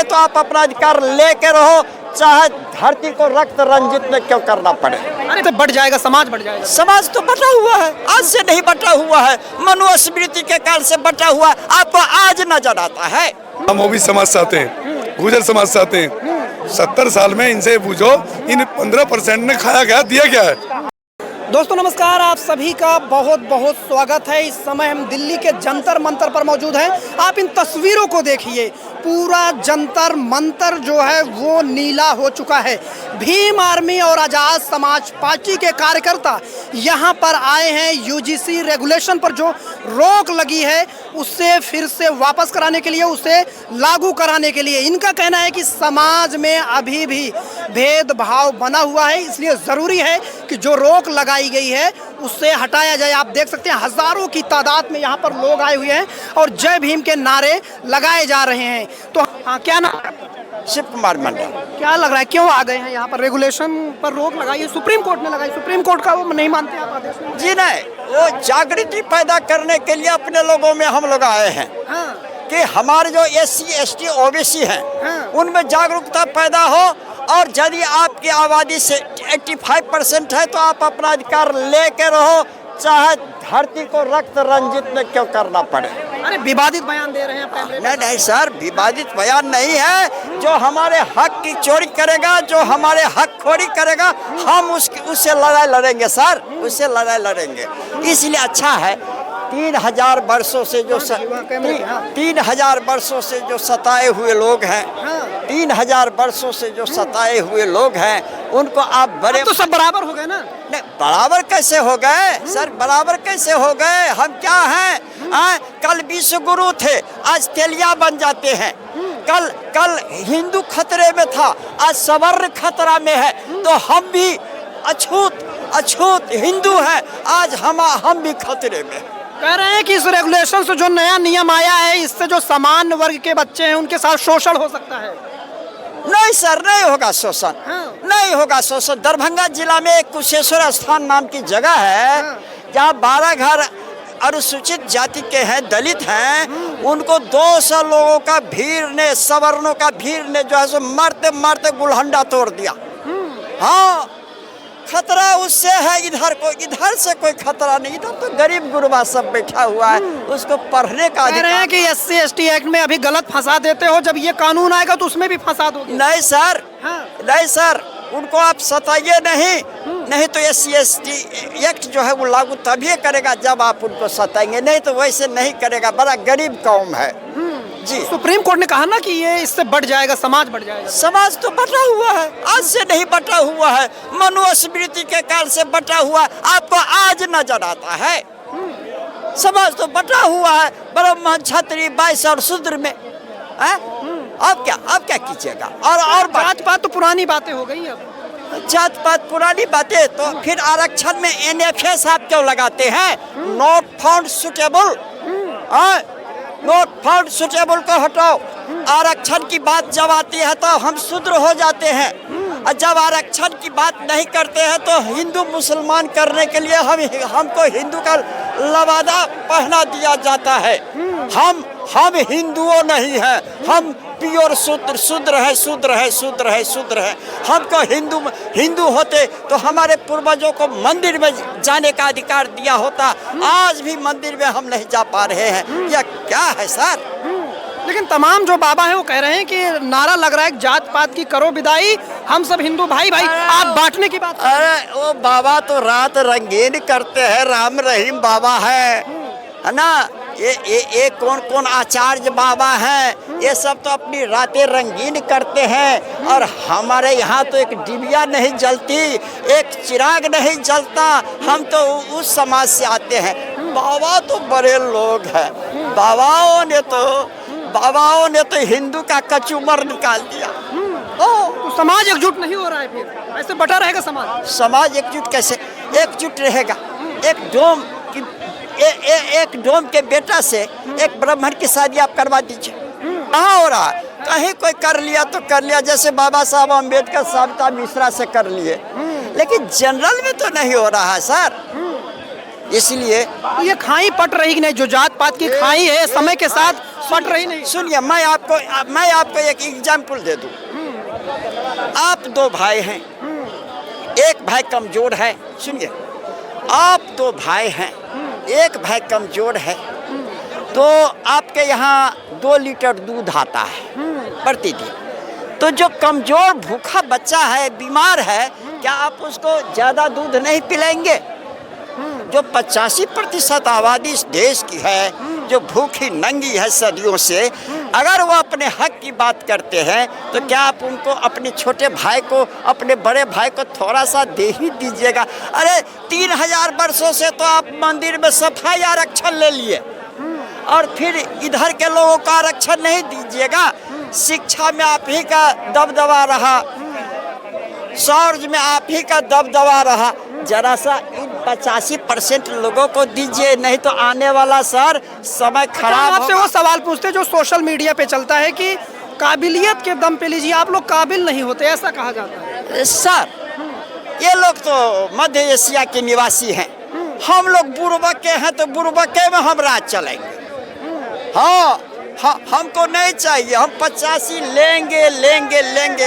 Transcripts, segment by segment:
तो आप अपना अधिकार लेके रहो, चाहे धरती को रक्त रंजित में क्यों करना पड़े। अरे तो बढ़ जाएगा, समाज बढ़ जाएगा। समाज तो बटा हुआ है, आज से नहीं बटा हुआ है, मनुस्मृति के काल से बटा हुआ है, आपको आज नजर आता है। हम ओबीसी समाज से आते हैं, गुर्जर समाज से आते हैं। 70 साल में इनसे पूछो, इन 15% ने खाया क्या, दिया क्या है। दोस्तों नमस्कार, आप सभी का बहुत बहुत स्वागत है। इस समय हम दिल्ली के जंतर मंतर पर मौजूद हैं। आप इन तस्वीरों को देखिए, पूरा जंतर मंतर जो है वो नीला हो चुका है। भीम आर्मी और आज़ाद समाज पार्टी के कार्यकर्ता यहाँ पर आए हैं यूजीसी रेगुलेशन पर जो रोक लगी है उससे फिर से वापस कराने के लिए, उसे लागू कराने के लिए। इनका कहना है कि समाज में अभी भी भेदभाव बना हुआ है, इसलिए ज़रूरी है कि जो रोक लगाई गई है उससे हटाया जाए। आप देख सकते हैं हज़ारों की तादाद में यहाँ पर लोग आए हुए हैं और जय भीम के नारे लगाए जा रहे हैं। तो हाँ, क्या नाम? शिव कुमार मंडल। क्या लग रहा है, क्यों आ गए हैं यहाँ पर? रेगुलेशन पर रोक लगाई है, सुप्रीम कोर्ट ने लगाई। सुप्रीम कोर्ट का वो नहीं मानते आप आदेश में? जी नहीं, वो जागृति पैदा करने के लिए अपने लोगों में हम लोग आए हैं। हाँ, कि हमारे जो SC ST OBC हैं, हाँ। उनमें जागरूकता पैदा हो, और यदि आपकी आबादी से 85% है तो आप अपना अधिकार लेके रहो, चाहे धरती को रक्त रंजित में क्यों करना पड़े। अरे विवादित बयान दे रहे हैं पहले। नहीं नहीं सर, विवादित बयान नहीं है। जो हमारे हक की चोरी करेगा, जो हमारे हक खोरी करेगा, हम उससे लड़ाई लड़ेंगे सर, उससे लड़ाई लड़ेंगे। इसलिए अच्छा है 3000 वर्षों से जो 3000 वर्षों से जो सताए हुए लोग हैं, 3000 वर्षों से जो सताए हुए लोग हैं, उनको आप बड़े तो सब बराबर हो गए ना? नहीं, बराबर कैसे हो गए सर, बराबर कैसे हो गए? हम क्या हैं? कल विश्व गुरु थे, आज तेलिया बन जाते हैं। कल हिंदू खतरे में था, आज सवर्ण खतरा में है। तो हम भी अछूत हिंदू हैं, आज हम भी खतरे में। कह रहे हैं कि इस रेगुलेशन से जो नया नियम आया है, इससे जो समान वर्ग के बच्चे हैं उनके साथ शोषण हो सकता है। नहीं सर, नहीं होगा शोषण। हाँ। नहीं होगा शोषण। दरभंगा जिला में एक कुशेश्वर स्थान नाम की जगह है, जहाँ 12 घर अनुसूचित जाति के हैं, दलित हैं। उनको 200 लोगों का भीड़ ने, सवर्णों का भीड़ ने जो है सो मारते मारते गुलहंडा तोड़ दिया। हाँ, खतरा उससे है, इधर से कोई खतरा नहीं। इधर तो गरीब गुरबा सब बैठा हुआ है, उसको पढ़ने का कह रहे हैं कि SC ST एक्ट में अभी गलत फंसा देते हो, जब ये कानून आएगा तो उसमें भी फंसा दोगे। नहीं सर, हाँ। नहीं सर, उनको आप सताइए नहीं तो SC ST एक्ट जो है वो लागू तभी करेगा जब आप उनको सताएंगे, नहीं तो वैसे नहीं करेगा। बड़ा गरीब कौम है जी। सुप्रीम कोर्ट ने कहा ना कि ये इससे बढ़ जाएगा, समाज बढ़ जाएगा। समाज तो बटा हुआ है, आज से नहीं बटा हुआ है, मनुस्मृति के काल से बटा हुआ। आपको आज नजर आता है, समाज तो बटा हुआ है, ब्राह्मण क्षत्रिय वैश्य और शूद्र में। अब क्या कीजिएगा? और जात पात तो पुरानी बातें हो गई अब। जात पात पुरानी बातें, तो फिर आरक्षण में NFS आप क्यों लगाते हैं? Not found suitable. Not found suitable को हटाओ। आरक्षण की बात जब आती है तो हम शूद्र हो जाते हैं, और जब आरक्षण की बात नहीं करते हैं तो हिंदू मुसलमान करने के लिए हमको हिंदू का लवादा पहना दिया जाता है। हम हिंदुओं नहीं हैं, हम प्योर शूद्र है। हमको हिंदू होते तो हमारे पूर्वजों को मंदिर में जाने का अधिकार दिया होता। आज भी मंदिर में हम नहीं जा पा रहे हैं, यह क्या है सर? लेकिन तमाम जो बाबा हैं वो कह रहे हैं कि नारा लग रहा है जात पात की करो विदाई, हम सब हिंदू भाई। आप बांटने की बात। अरे वो बाबा तो रात रंगीन करते हैं, राम रहीम बाबा है ना। ये कौन आचार्य बाबा हैं, ये सब तो अपनी रातें रंगीन करते हैं। और हमारे यहाँ तो एक डिबिया नहीं जलती, एक चिराग नहीं जलता। हम तो उस समाज से आते हैं। बाबा तो बड़े लोग हैं, बाबाओं ने तो हिंदू का कचूमर निकाल दिया। तो समाज एकजुट नहीं हो रहा है, फिर ऐसे बटा रहेगा समाज। समाज एकजुट कैसे एकजुट रहेगा? एक डोम के बेटा से एक ब्राह्मण की शादी आप करवा दीजिए, कहाँ हो रहा? कहीं कोई कर लिया तो कर लिया, जैसे बाबा साहब अम्बेडकर साविता मिश्रा से कर लिए, लेकिन जनरल में तो नहीं हो रहा है सर। इसलिए ये खाई पट रही कि नहीं, जो जात पात की खाई है समय के साथ फट रही नहीं। सुनिए, मैं आपको एक एग्जाम्पल दे दूं। आप दो भाई हैं, एक भाई कमजोर है। सुनिए, आप दो भाई हैं, एक भाई कमजोर है, तो आपके यहाँ 2 लीटर दूध आता है प्रतिदिन। तो जो कमजोर भूखा बच्चा है, बीमार है, क्या आप उसको ज़्यादा दूध नहीं पिलाएंगे? जो 85% आबादी इस देश की है, जो भूखी नंगी है सदियों से, अगर वो अपने हक की बात करते हैं तो क्या आप उनको, अपने छोटे भाई को, अपने बड़े भाई को थोड़ा सा दे ही दीजिएगा? अरे 3000 वर्षों से तो आप मंदिर में सफाई आरक्षण ले लिए और फिर इधर के लोगों का आरक्षण नहीं दीजिएगा। शिक्षा में आप ही का दबदबा रहा, शौर्य में आप ही का दबदबा रहा। जरा सा इन 85% लोगों को दीजिए, नहीं तो आने वाला सर समय खराब आपसे होगा। वो सवाल पूछते जो सोशल मीडिया पे चलता है कि काबिलियत के दम पे लीजिए, आप लोग काबिल नहीं होते, ऐसा कहा जाता है। सर, ये लोग तो मध्य एशिया के निवासी हैं, हम लोग बुर्बक के हैं, तो बुर्बके में हम राज चलेंगे। हाँ, हमको नहीं चाहिए, हम 85 लेंगे लेंगे लेंगे।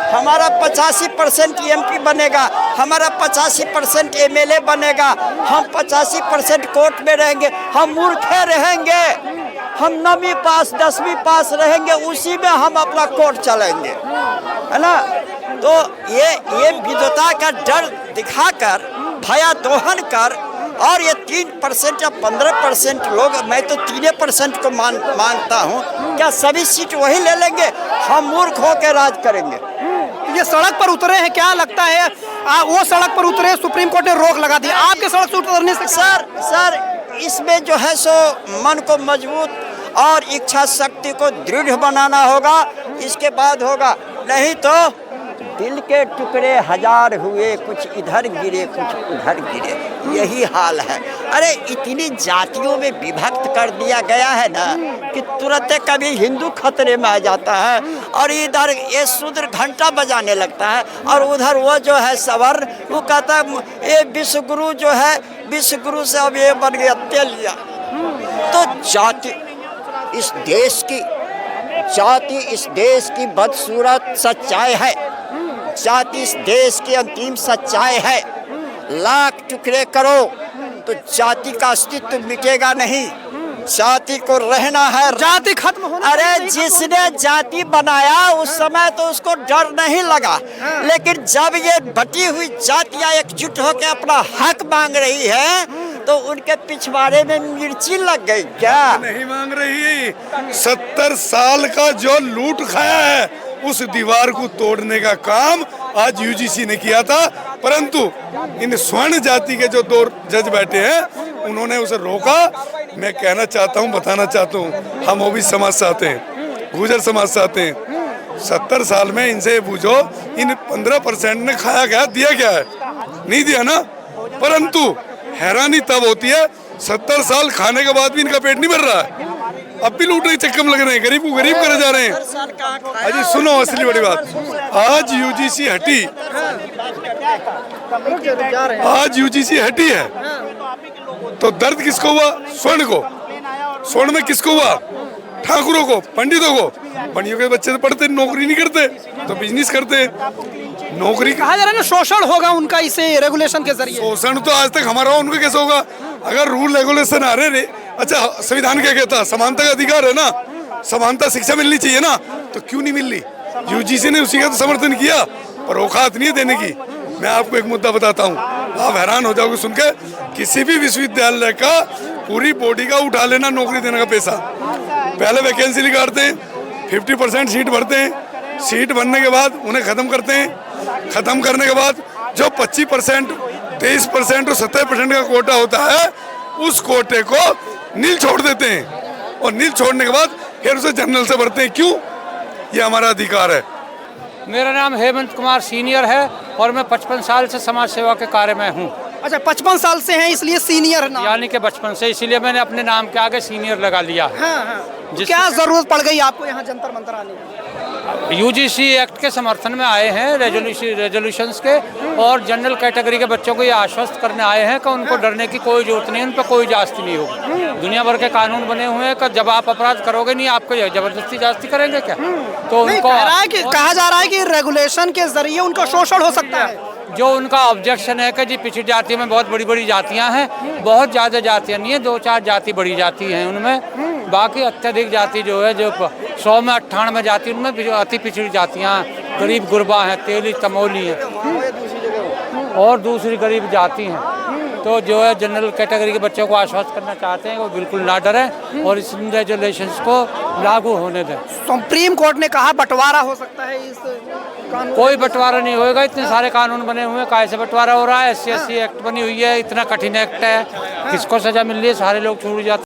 हमारा 85% MP बनेगा, हमारा 85% MLA बनेगा, हम 85% कोर्ट में रहेंगे, हम मूर्खे रहेंगे, हम 9वीं पास 10वीं पास रहेंगे, उसी में हम अपना कोर्ट चलेंगे, है ना? तो ये विद्वता का डर दिखाकर, भया दोहन कर, और ये 3% या 15% लोग, मैं तो 3% को मानता हूँ, क्या सभी सीट वही ले लेंगे? हम मूर्ख होकर राज करेंगे। ये सड़क पर उतरे हैं, क्या लगता है? वो सड़क पर उतरे, सुप्रीम कोर्ट ने रोक लगा दी, आपके सड़क से उतरने से? सर, इसमें जो है सो मन को मजबूत और इच्छा शक्ति को दृढ़ बनाना होगा, इसके बाद होगा। नहीं तो दिल के टुकड़े 1000 हुए, कुछ इधर गिरे कुछ उधर गिरे, यही हाल है। अरे इतनी जातियों में विभक्त कर दिया गया है ना कि तुरंत कभी हिंदू खतरे में आ जाता है, और इधर ये शूद्र घंटा बजाने लगता है, और उधर वो जो है सवर्ण, वो कहता है ये विश्वगुरु जो है, विश्वगुरु से अब ये बन गया तेलिया। तो जाति इस देश की बदसूरत सच्चाई है, जाति इस देश की अंतिम सच्चाई है। लाख टुकड़े करो तो जाति का अस्तित्व मिटेगा नहीं, जाति को रहना है, जाति खत्म होना। अरे जिसने जाति बनाया उस समय तो उसको डर नहीं लगा, लेकिन जब ये बटी हुई जातियां एकजुट होकर अपना हक मांग रही है तो उनके पिछवाड़े में मिर्ची लग गई। क्या नहीं मांग रही? 70 साल का जो लूट खाया है उस दीवार को तोड़ने का काम आज यूजीसी ने किया था, परंतु इन स्वर्ण जाति के जो 2 जज बैठे हैं उन्होंने उसे रोका। मैं कहना चाहता हूँ, बताना चाहता हूँ, हम ओबीसी समाज से आते हैं, गुर्जर समाज से आते हैं। 70 साल में इनसे पूछो, इन 15% ने खाया क्या, दिया क्या है? नहीं दिया ना। परंतु हैरानी तब होती है 70 साल खाने के बाद भी इनका पेट नहीं भर रहा है, अब भी लूटने के चक्कर में लग रहे हैं, गरीब को गरीब करे जा रहे हैं। अजी सुनो, असली बड़ी बात, आज यूजीसी हटी, आज यूजीसी हटी है तो दर्द किसको हुआ? स्वर्ण को। स्वर्ण में किसको हुआ? ठाकुरों को, पंडितों को। पंडितों के बच्चे तो पढ़ते, नौकरी नहीं करते तो बिजनेस करते। नौकरी कहा जा रहा है ना, शोषण होगा उनका इसे रेगुलेशन के जरिए। शोषण तो आज तक हमारा, उनका कैसे होगा? अगर रूल रेगुलेशन आ रहे रे, अच्छा संविधान क्या कहता है? समानता का अधिकार है ना, समानता शिक्षा मिलनी चाहिए ना, तो क्यों नहीं मिल रही? यूजीसी ने उसी का तो समर्थन किया और औकात नहीं है देने की। मैं आपको एक मुद्दा बताता हूँ, आप हैरान हो जाओगे सुन के। किसी भी विश्वविद्यालय का पूरी बॉडी का उठा लेना नौकरी देने का पैसा, पहले वैकेंसी निकालते हैं, 50% सीट भरते हैं, सीट भरने के बाद उन्हें खत्म करते हैं, खत्म करने के बाद जो 25%, 23% और 70% का कोटा होता है, उस कोटे को नील छोड़ देते हैं, और नील छोड़ने के बाद फिर उसे जनरल से भरते हैं। क्यों? ये हमारा अधिकार है। मेरा नाम हेमंत कुमार सीनियर है और मैं 55 साल से समाज सेवा के कार्य में हूँ। अच्छा, 55 साल से हैं इसलिए सीनियर नाम। यानी कि बचपन से, इसीलिए मैंने अपने नाम के आगे सीनियर लगा लिया। हाँ। क्या जरूरत पड़ गई आपको यहाँ जंतर मंतर आने की? यूजीसी एक्ट के समर्थन में आए हैं, रेजोल्यूशंस के, और जनरल कैटेगरी के बच्चों को ये आश्वस्त करने आए हैं कि उनको डरने की कोई जरूरत नहीं, उन पर कोई जास्ती नहीं होगी। दुनिया भर के कानून बने हुए हैं कि जब आप अपराध करोगे नहीं, आपको जबरदस्ती जास्ती करेंगे क्या? तो उनको कहा जा रहा है कि रेगुलेशन के जरिए उनका शोषण हो सकता है। जो उनका ऑब्जेक्शन है कि जी पिछड़ी जातियों में बहुत बड़ी बड़ी जातियां हैं, बहुत ज़्यादा जातियां नहीं है, 2-4 जाति बड़ी जाति हैं उनमें, बाकी अत्यधिक जाति जो है, जो 100 में 98 जाति, उनमें अति पिछड़ी जातियां, गरीब गुरबा हैं, तेली तमोली हैं और दूसरी गरीब जाति हैं। तो जो है जनरल कैटेगरी के बच्चों को आश्वस्त करना चाहते हैं वो बिल्कुल ना डरें और इस रेजुलेशंस को लागू होने दें। सुप्रीम कोर्ट ने कहा बंटवारा हो सकता है इस कानून। कोई बंटवारा नहीं होएगा, इतने सारे कानून बने हुए हैं, काहे से बंटवारा हो रहा है? SC/SC एक्ट बनी हुई है, इतना कठिन एक्ट है, किसको सजा मिल रही है? सारे लोग छूट जाते हैं।